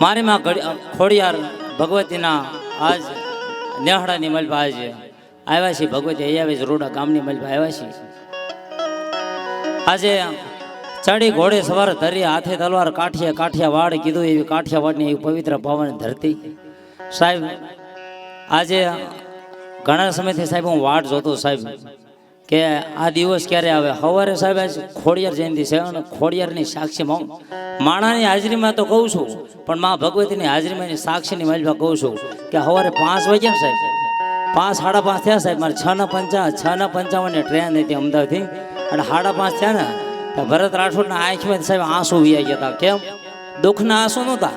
મારી માં ખોડિયાર ભગવતીના આજ નેહડાની મલપા આજ આવ્યા છે. ભગવતી અહીંયા રોડા ગામની મલપા આવ્યા છે. આજે ચડી ઘોડે સવાર ધરી હાથે તલવાર કાઠિયા વાડ કીધું એવી કાઠિયાવાડની એવી પવિત્ર પાવન ધરતી. સાહેબ આજે ઘણા સમયથી સાહેબ હું વાટ જોતો સાહેબ કે આ દિવસ ક્યારે આવે. સવારે સાહેબ આજ ખોડિયાર જયંતિ છે અને ખોડિયારની સાક્ષીમાં માણાની હાજરીમાં તો કહું છું, પણ મા ભગવતીની હાજરીમાં એની સાક્ષીની માલમાં કહું છું કે સવારે 5 વાગ્યા સાહેબ 5 સાડા 5 થયા સાહેબ. મારે 6:55 ટ્રેન હતી અમદાવાદથી અને 5:30 થયા ને તો ભરત રાઠોડના આંખમાં સાહેબ આંસુ વિયાઈ ગયા હતા. કેમ? દુઃખના આંસુ નહોતા,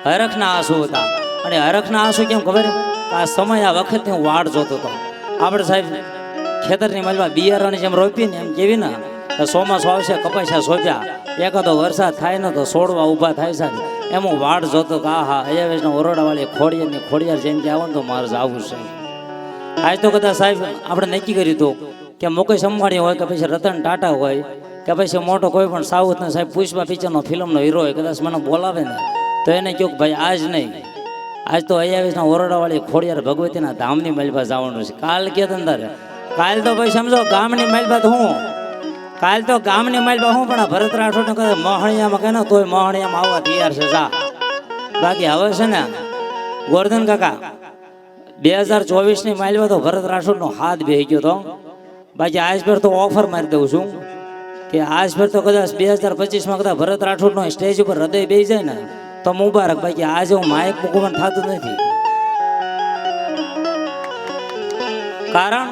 હરખના આંસુ હતા. અને હરખના આંસુ કેમ ખબર? આ સમય આ વખતની હું વાટ જોતો હતો. આપણે સાહેબ ખેતરની માલમાં બિયારણ જેમ રોપીને એમ કેવી ને તો ચોમાસું આવશે, કપાસિયા સોંપ્યા, એકાદો વરસાદ થાય ને તો છોડવા ઊભા થાય સાહેબ. એમ હું વાટ જોતો કે આ હા અયાવેશના ઓરડાવાળી ખોડિયાર જયંતિ આવે ને તો મારે જવું છે. આજ તો કદાચ સાહેબ આપણે નક્કી કર્યું હતું કે મુકેશ અંબાણી હોય કે પછી રતન ટાટા હોય કે પછી મોટો કોઈ પણ સાઉથનો સાહેબ પુષ્પા પિક્ચરનો ફિલ્મનો હીરો હોય, કદાચ મને બોલાવે ને તો એને કહ્યું કે ભાઈ આજ નહીં, આજ તો અયાવેશના ઓરડાવાળી ખોડિયાર ભગવતીના ધામની મલપા જવાનું છે. કાલ કે અંદર કાલ તો ભાઈ સમજો ગામની મલપા તો હું કાલ તો ગામની મલપા હું પણ ભરત રાઠોડને કહે મોહણિયામાં કહે ને તોય મોહણિયામાં આવવા તૈયાર છે. જા બાકી હવે છે ને ગોરધન કાકા 2024ની માલમાં તો ભરત રાઠોડનો હાથ બેહી ગયો તો. બાકી આજ પર તો ઓફર મારી દઉં છું કે આજ પર તો કદાચ 2025માં કદાચ ભરત રાઠોડનો સ્ટેજ ઉપર હૃદય બેસી જાય ને તો મુબારક. બાકી આજે હું માઇક મૂકવાનું થતું નથી. કારણ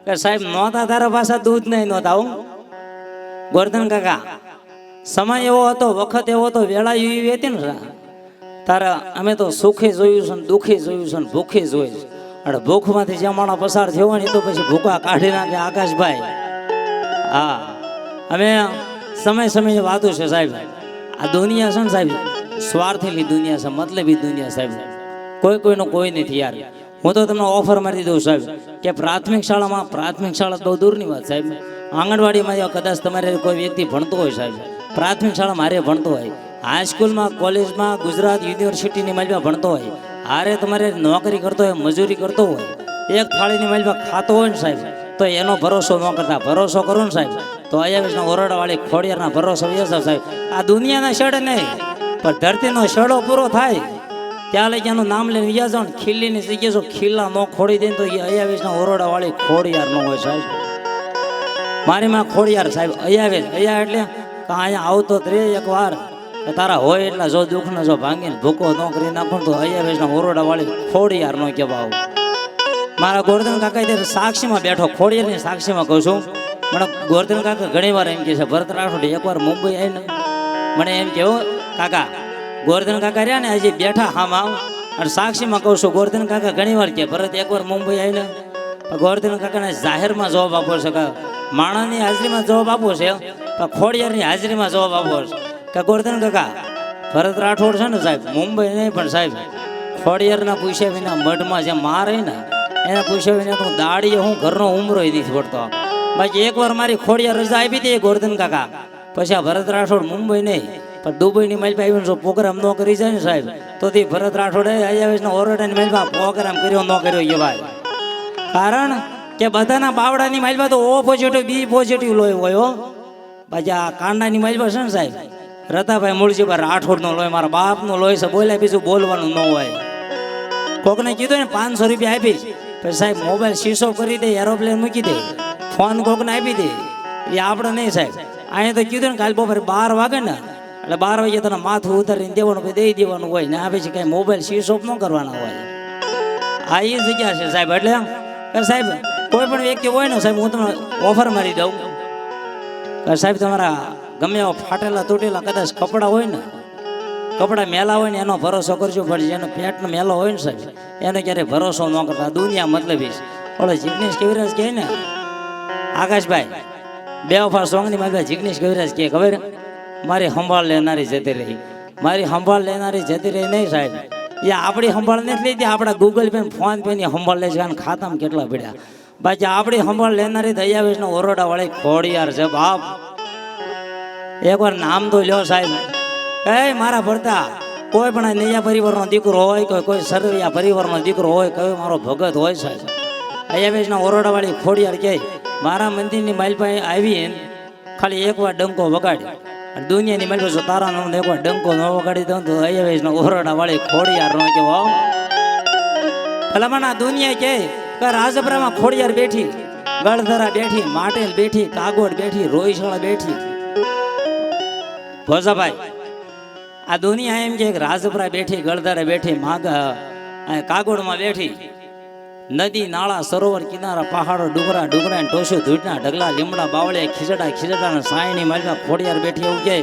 કે સાહેબ નહોતા તારા પાસે દૂધ નહીં નહોતા. હું ગોરધન કાકા સમય એવો હતો, વખત એવો હતો, વેળા એવી હતી ને તારા અમે તો સુખે જોયું છે ને દુઃખે જોયું છે ને ભૂખે જોયું છે. અને ભૂખમાંથી જે માણસ પસાર થયો હોય ને તો પછી ભૂખા કાઢી નાખે આકાશભાઈ. હા અમે સમયની વાતો છે સાહેબ. આ દુનિયા છે ને સાહેબ સ્વાર્થેલી દુનિયા છે, મતલબી દુનિયા સાહેબ. કોઈનું કોઈ નથી યાર. હું તો તમને ઓફર મારી દઉં સાહેબ કે પ્રાથમિક શાળા બહુ દૂરની વાત સાહેબ. આંગણવાડીમાં કદાચ તમારે કોઈ વ્યક્તિ ભણતો હોય સાહેબ, પ્રાથમિક શાળા મારે ભણતો હોય, હાઈસ્કૂલમાં કોલેજમાં ગુજરાત યુનિવર્સિટીની માલમાં ભણતો હોય, હારે તમારે નોકરી કરતો હોય, મજૂરી કરતો હોય, એક થાળીની માલમાં ખાતો હોય ને સાહેબ તો એનો ભરોસો ન કરતા ભરોસો કરો ને સાહેબ તો અયાવેશના ઓરડાવાળી ખોડિયારના ભરોસો વ્યવસાય સાહેબ. આ દુનિયાના શેડે નહીં પણ ધરતીનો શેડો પૂરો થાય ત્યાં લઈ એનું નામ લઈને વ્યા જાઓ ને ખીલ્લીની જગ્યા જો ખીલ્લા ન ખોડી દે તો એ અયાવેશના ઓરડાવાળી ખોડિયાર ન હોય સાહેબ. મારી માં ખોડિયાર સાહેબ અયાવેશ એટલે અહીંયા આવતો જ રે એક વાર તારા હોય એટલા જો દુઃખને જો ભાંગીને ભૂકો ન કરી નાખો તો અયાવેશના ઓરડાવાળી ખોડિયાર નો કહેવાય. મારા ગોરધન કાકા ત્યારે સાક્ષીમાં બેઠો, ખોડિયારની સાક્ષીમાં કહું છું. મને ગોરધન કાકા ઘણી વાર એમ કહે છે ભરત રાઠોડ એકવાર મુંબઈ આવીને મને એમ કેવું કાકા ગોરધન કાકા રહ્યા ને હજી બેઠા હામાં અને સાક્ષીમાં કહું છું ગોરધન કાકા ઘણી વાર કે ભરત એકવાર મુંબઈ આવીને ગોરધન કાકાને જાહેરમાં જવાબ આપવો છે, માણસની હાજરીમાં જવાબ આપવો છે, ખોડિયારની હાજરીમાં જવાબ આપવો છે કે ગોરધન કાકા ભરત રાઠોડ છે ને સાહેબ મુંબઈ નહીં પણ સાહેબ ખોડિયારના પૂછ્યા વિના મઢમાં જે માર હોય ને એને પૂછ્યા વિના તો દાડીએ હું ઘરનો ઉમરો નથી પડતો. બાકી એકવાર મારી ખોડિયાર રજા આપી હતી ગોરધન કાકા, પછી આ ભરત રાઠોડ મુંબઈ નહીં પણ દુબઈની માલપા આવીને જો પ્રોગ્રામ ન કરી જાય ને સાહેબ તો તે ભરત રાઠોડે અયાવેશના ઓરડાની માલપા પ્રોગ્રામ કર્યો ન કર્યો એ ભાઈ. કારણ કે બધાના બાવડાની માલપા તો ઓ પોઝિટિવ બી પોઝિટિવ લોહી હોય. બાકી આ કાંડાની માલપા છે ને સાહેબ રતાભાઈ મૂળજીભાઈ રાઠોડનો લોહી, મારા બાપનો લોહી છે, બોલ્યા બીજું બોલવાનું ન હોય. કોકને કીધું ને 500 રૂપિયા આપીશ પછી સાહેબ મોબાઈલ સ્વિચ ઓફ કરી દે, એરોપ્લેન મૂકી દે, ફોન કોકને આપી દે, એ આપણે નહીં સાહેબ. અહીંયા તો કીધું ને કાલ બપોરે 12 વાગે ને એટલે 12 વાગે તને માથું ઉતારીને દેવાનું દઈ દેવાનું હોય ને આ પછી કાંઈ મોબાઈલ સ્વિચ ઓફ ન કરવાના હોય. આ એ જગ્યા છે સાહેબ. એટલે સાહેબ કોઈ પણ વ્યક્તિ હોય ને સાહેબ હું તમને ઓફર મારી દઉં સાહેબ તમારા ગમે એવા ફાટેલા તૂટેલા કદાચ કપડાં હોય ને, કપડાં મેલા હોય ને એનો ભરોસો કરજો, પણ જેનો પેટનો મેલો હોય ને સાહેબ એનો ક્યારેય ભરોસો ન કરતા. દુનિયા મતલબી ઓલો જિગ્નેશ કવિરાજ કહે ને આકાશભાઈ બેવફા સોંગની મારી જિગ્નેશ કવિરાજ કહે ખબર મારી સંભાળ લેનારી જતી રહી, મારી સંભાળ લેનારી જતી રહી નહીં સાહેબ. એ આપણી સંભાળ નથી લીધી, આપણા ગૂગલ પે ફોન પે ની સંભાળ લે છે અને ખાતામાં કેટલા પડ્યા. બાકી આપણી સંભાળ લેનારી અયાવેશના ઓરડાવાળી ખોડિયાર છે બાપ. એકવાર નામ તો લ્યો સાહેબ. એ મારા ભરતા કોઈ પણ આ નૈયા પરિવારનો દીકરો હોય કે કોઈ સરવૈયા પરિવારનો દીકરો હોય કયો મારો ભગત હોય સાહેબ અયાવેશના ઓરડાવાળી ખોડિયાર કહે મારા મંદિરની માલપાએ આવીને ખાલી એકવાર ડંકો વગાડી અને દુનિયાની માલપા જો તારા નામ એકવાર ડંકો ન વગાડી દઉં તો અયાવેશના ઓરડાવાળી ખોડિયાર નો કેવો ભલામણ આ દુનિયા કહે કે રાજપરામાં ખોડિયાર બેઠી ગળધરા બેઠી માટેલ બેઠી કાગોડ બેઠી રોઈશાળા બેઠી ભોજાભાઈ આ દુનિયા એમ કે રાજપરા બેઠી ગળધરા બેઠી કાગોડમાં બેઠી નદી નાળા સરોવર કિનારા પહાડો ડુંગરા ડુંગરા ટોસું ધૂળના ઢગલા લીમડા બાવળિયા ખીજડા સાયની માલમાં ખોડિયાર બેઠી એવું કહે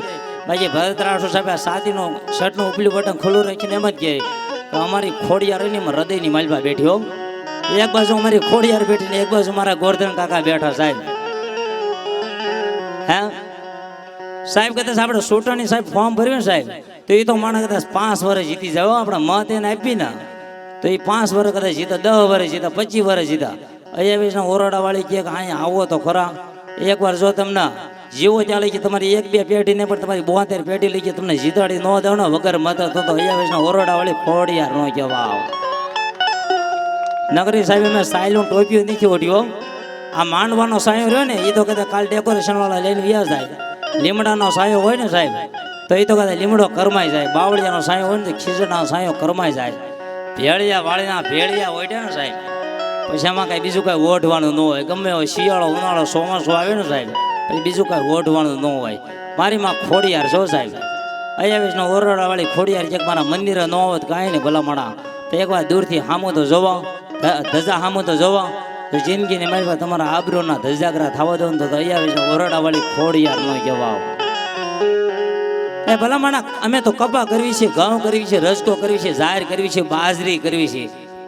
બાકી ભરતરાઠો સાહેબ સાતીનો શર્ટનું ઉપલું બટન ખુલ્લું રાખીને એમ જ કહે કે અમારી ખોડિયાર હૃદયની માલમાં બેઠી હો એક બાજુ અમારી ખોડિયાર બેઠી ને એક બાજુ મારા ગોરધન કાકા બેઠા સાહેબ હે સાહેબ કદાચ આપણે ચૂંટણી સાહેબ ફોર્મ ભર્યું ને સાહેબ તો એ તો માણસ કદાચ 5 વર્ષ જીતી જાવ આપણે મત એને આપી ને તો એ 5 વર્ષ કદાચ જીતા 10 વર્ષ જીતા 25 વર્ષ જીતા અયાવેશના ઓરડા વાળી કે અહીંયા આવો તો ખરા એકવાર જો તમને જીવો ત્યાં લઈ તમારી 1-2 પેઢી ને પણ તમારી 72 પેઢી લઈ ગઈ તમને જીતાડી ન દો ને વગર મત તો અયાવેશના ઓરડા વાળી ખોડિયાર નો કહેવા નગરી સાહેબ મેં સાયલું ટોપ્યું નથી ઓઢ્યો આ માંડવાનો સાયો રહ્યો ને એ તો કદાચ કાલ ડેકોરેશન વાળા લઈને વ્યા જાય લીમડાનો સાયો હોય ને સાહેબ તો એ તો કદાચ લીમડો કરમાઈ જાય બાવળિયાનો સાયો હોય ને તો ખીજડાનો સાયો કરમાઈ જાય ભેળિયા વાળીના ભેળિયા હોય ને સાહેબ પછી એમાં કાંઈ બીજું કાંઈ ઓઢવાનું ન હોય ગમે હોય શિયાળો ઉનાળો ચોમાસું આવે ને સાહેબ પછી બીજું કાંઈ ઓઢવાનું ન હોય મારી માં ખોડિયાર છો સાહેબ અયાવેશનો ઓરડાવાળી ખોડિયાર ક્યાંક મારા મંદિરે ન હોત કાંઈ નહીં ભલા માણા તો એકવાર દૂરથી સામું તો જોવા ધજા સામું તો જોવા તો જિંદગીની મારી તમારા આબરૂના ધજાગરા થવા દો તો અયાવેશના ઓરડાવાળી ખોડિયાર ન કહેવા એ ભલા માણા અમે તો કપા કરવી છે ઘઉં કરવી છે રસકો કરવી છે જાહેર કરવી છે બાજરી કરવી છે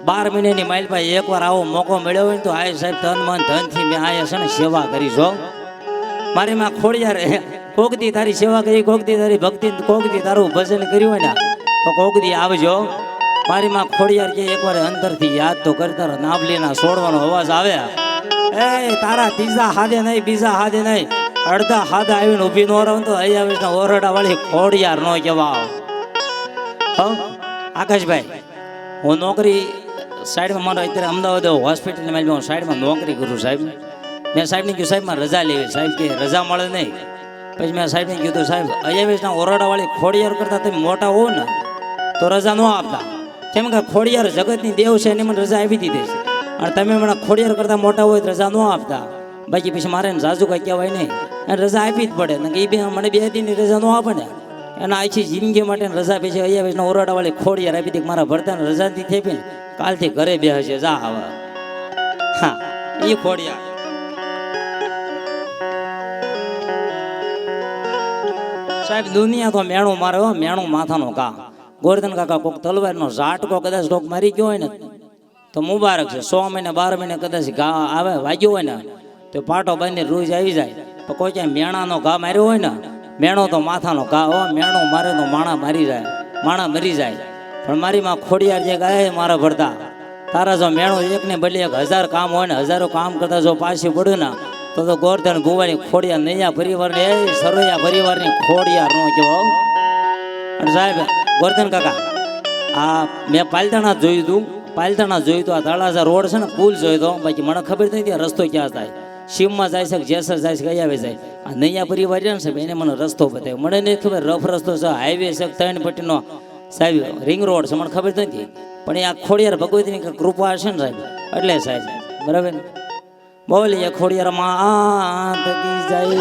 12 મહિનાની માઇલ પાસે એકવાર આવો મોકો મળ્યો હોય ને તો આ સાહેબ તન મન ધનથી મેં આયા છે ને સેવા કરી છો મારી માં ખોડિયાર કોકદી તારી સેવા કરી કોકદી તારી ભક્તિ કોકદી તારું ભજન કર્યું હોય ને તો કોકદી આવજો મારી માં ખોડિયાર કે એકવાર અંતરથી યાદ તો કરતા રહો નાભલીના છોડવાનો અવાજ આવે એ તારા ત્રીજા હાથે નહીં બીજા હાથે નહીં અડધા હાથ આવીને ઊભી નો રહો તો અયાવેશના ઓરડા વાળી ખોડિયાર નો કહેવા આકાશભાઈ હું નોકરી સાઈડમાં મારો અત્યારે અમદાવાદ હોસ્પિટલમાં હું સાઈડમાં નોકરી કરું સાહેબ મેં સાહેબને કીધું સાહેબ મારે રજા લેવી સાહેબ કે રજા મળે નહીં પછી મેં સાહેબને કીધું સાહેબ અયાવેશના ઓરડા વાળી ખોડિયાર કરતા તમે મોટા હો ને તો રજા ન આપતા કેમ કે ખોડિયાર જગતની દેવ છે એની મને રજા આપી દીધી છે અને તમે મને ખોડિયાર કરતા મોટા હોય તો રજા ન આપતા બાકી પછી મારે જાજુ કઈ કહેવાય નહીં અને રજા આપી જ પડે ને એ મને 2 દિનની રજા ન આપે ને એના આખી જિંદગી માટે રજા પછી અયાવેશના ઓરડા વાળી ખોડિયાર આપી દીધી મારા ભરતાને રજા નથી થઈ ને કાલથી ઘરે બેસે જા હવે હા એ ખોડિયાર સાહેબ દુનિયા તો મેણું મારે મેણું માથાનો કા ગોરધન કાકા કોક તલવારનો ઝાટકો કદાચ કોક મારી ગયો હોય ને તો મુબારક છે 100 મહિને 12 મહિને કદાચ ઘા આવે વાગ્યો હોય ને તો પાટો બાંધીને રોજ આવી જાય તો કોઈ ક્યાંય મેણાનો ઘા માર્યો હોય ને મેણો તો માથાનો ઘા હો મેણું મારે તો માણા મરી જાય પણ મારી માં ખોડિયાર જે ગાય મારા ભરતા તારા જો મેણો એકને બદલે 1000 કામ હોય ને હજારો કામ કરતા જો પાછી પડ્યું ને તો ગોરધન ભુવાની ખોડિયાર નૈયા પરિવારની સરવૈયા પરિવારની ખોડિયાર નો કહેવો અને સાહેબ ગોરધન કાકા આ મેં પાલતાણા જોયું હતું આ તળાજા રોડ છે ને પુલ જોયો તો બાકી મને ખબર નથી રસ્તો ક્યાં થાય શિવમાં જાય છે જેસર જાય છે કયા જાય આ નૈયા પરિવાર છે ને સાહેબ એને મને રસ્તો બતાવ્યો મને નહીં ખબર રફ રસ્તો છે હાઈવે છે 3 પટ્ટીનો સાહેબ રિંગ રોડ છે મને ખબર નથી પણ એ આ ખોડિયાર ભગવતીની કૃપા છે ને સાહેબ એટલે સાહેબ બરાબર બોલીએ ખોડિયાર માં કી જાય